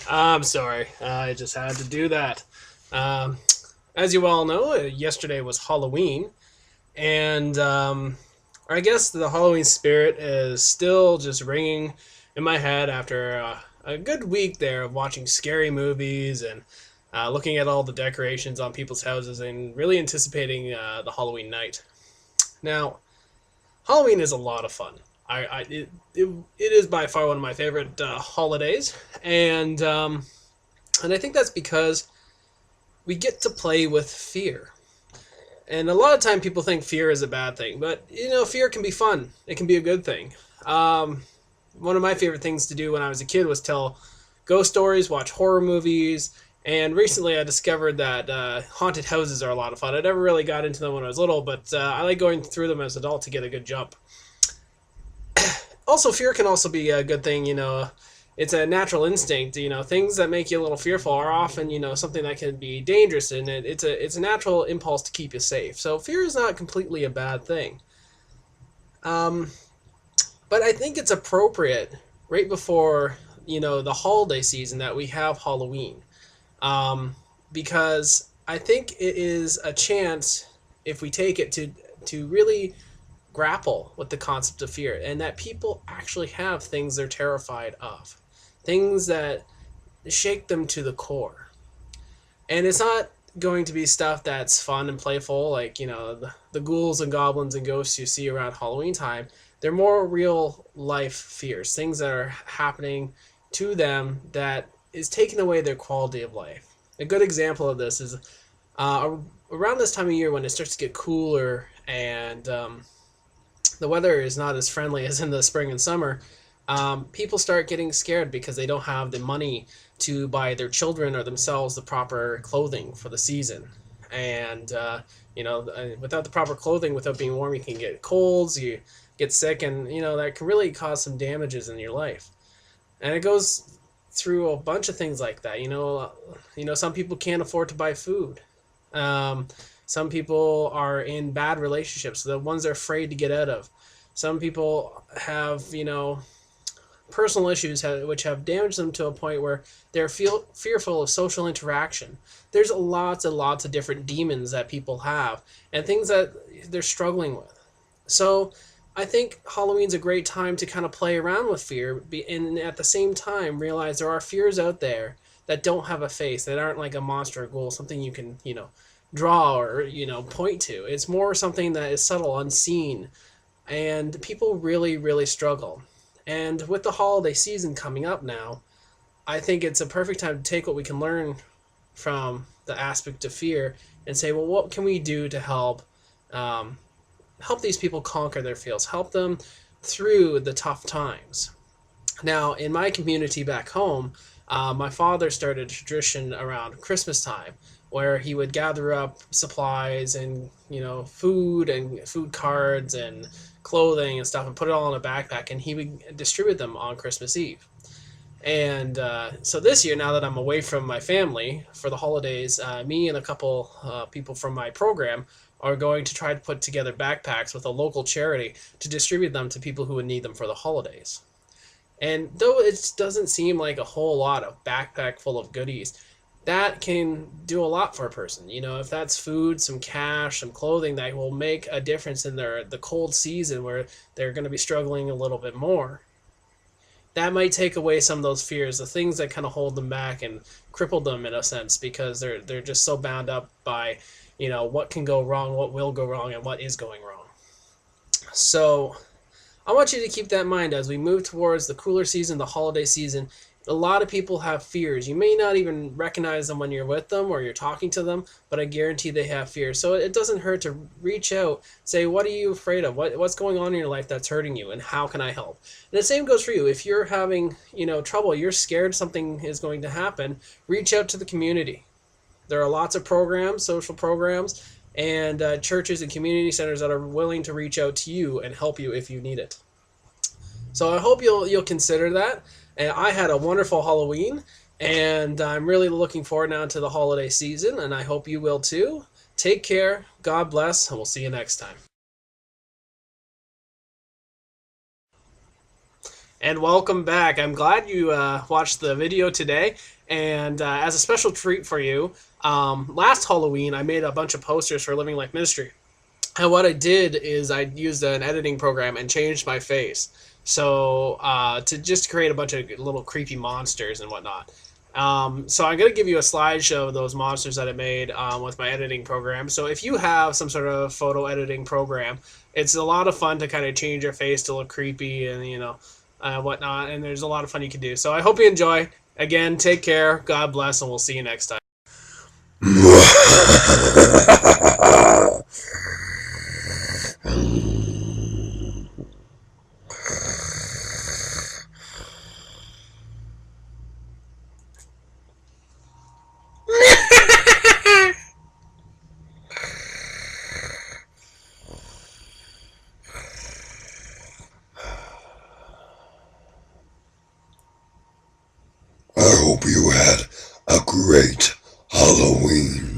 I'm sorry. I just had to do that. Um, as you all know, yesterday was Halloween, and I guess the Halloween spirit is still just ringing in my head after a good week there of watching scary movies and looking at all the decorations on people's houses and really anticipating the Halloween night. Now, Halloween is a lot of fun. It is by far one of my favorite holidays, and I think that's because we get to play with fear. And a lot of time people think fear is a bad thing, but fear can be fun. It can be a good thing. Um, One of my favorite things to do when I was a kid was tell ghost stories, watch horror movies, and recently I discovered that haunted houses are a lot of fun. I never really got into them when I was little, but I like going through them as an adult to get a good jump. Also, fear can also be a good thing. It's a natural instinct. Things that make you a little fearful are often something that can be dangerous, and it's a natural impulse to keep you safe. So fear is not completely a bad thing. Um, but I think it's appropriate right before the holiday season that we have Halloween, um, because I think it is a chance, if we take it, to really grapple with the concept of fear, and that people actually have things they're terrified of, things that shake them to the core. And it's not going to be stuff that's fun and playful, like the ghouls and goblins and ghosts you see around Halloween time. They're more real life fears, things that are happening to them that is taking away their quality of life. A good example of this is uh, around this time of year when it starts to get cooler and the weather is not as friendly as in the spring and summer. People start getting scared because they don't have the money to buy their children or themselves the proper clothing for the season. And without the proper clothing, without being warm, you can get colds, you get sick, and that can really cause some damages in your life. And it goes through a bunch of things like that. Some people can't afford to buy food. Um, some people are in bad relationships, the ones they're afraid to get out of. Some people have, personal issues which have damaged them to a point where they're fearful of social interaction. There's lots and lots of different demons that people have and things that they're struggling with. So I think Halloween's a great time to kind of play around with fear and at the same time realize there are fears out there that don't have a face, that aren't like a monster or ghoul, something you can, draw or, point to. It's more something that is subtle, unseen, and people really, really struggle. And with the holiday season coming up now, I think it's a perfect time to take what we can learn from the aspect of fear and say, well, what can we do to um, help these people conquer their fears, help them through the tough times. Now, in my community back home, my father started a tradition around Christmas time where he would gather up supplies and food and food cards and clothing and stuff and put it all in a backpack, and he would distribute them on Christmas Eve. And so this year, now that I'm away from my family for the holidays, me and a couple people from my program are going to try to put together backpacks with a local charity to distribute them to people who would need them for the holidays. And though it doesn't seem like a whole lot of backpack full of goodies, that can do a lot for a person. If that's food, some cash, some clothing that will make a difference in the cold season where they're going to be struggling a little bit more. That might take away some of those fears, the things that kind of hold them back and cripple them in a sense because they're just so bound up by, what can go wrong, what will go wrong, and what is going wrong. So I want you to keep that in mind as we move towards the cooler season, the holiday season. A lot of people have fears. You may not even recognize them when you're with them or you're talking to them, but I guarantee they have fears. So it doesn't hurt to reach out, say, what are you afraid of? What's going on in your life that's hurting you, and how can I help? And the same goes for you. If you're having, trouble, you're scared something is going to happen, reach out to the community. There are lots of programs, social programs, and churches and community centers that are willing to reach out to you and help you if you need it. So I hope you'll consider that. And I had a wonderful Halloween, and I'm really looking forward now to the holiday season, and I hope you will too. Take care, God bless, and we'll see you next time. And welcome back. I'm glad you watched the video today, And as a special treat for you, last Halloween I made a bunch of posters for Living Life Ministry. And what I did is I used an editing program and changed my face. So to just create a bunch of little creepy monsters and whatnot. So I'm going to give you a slideshow of those monsters that I made with my editing program. So if you have some sort of photo editing program, it's a lot of fun to kind of change your face to look creepy and, whatnot. And there's a lot of fun you can do. So I hope you enjoy. Again, take care. God bless, and we'll see you next time. I hope you had a great Halloween.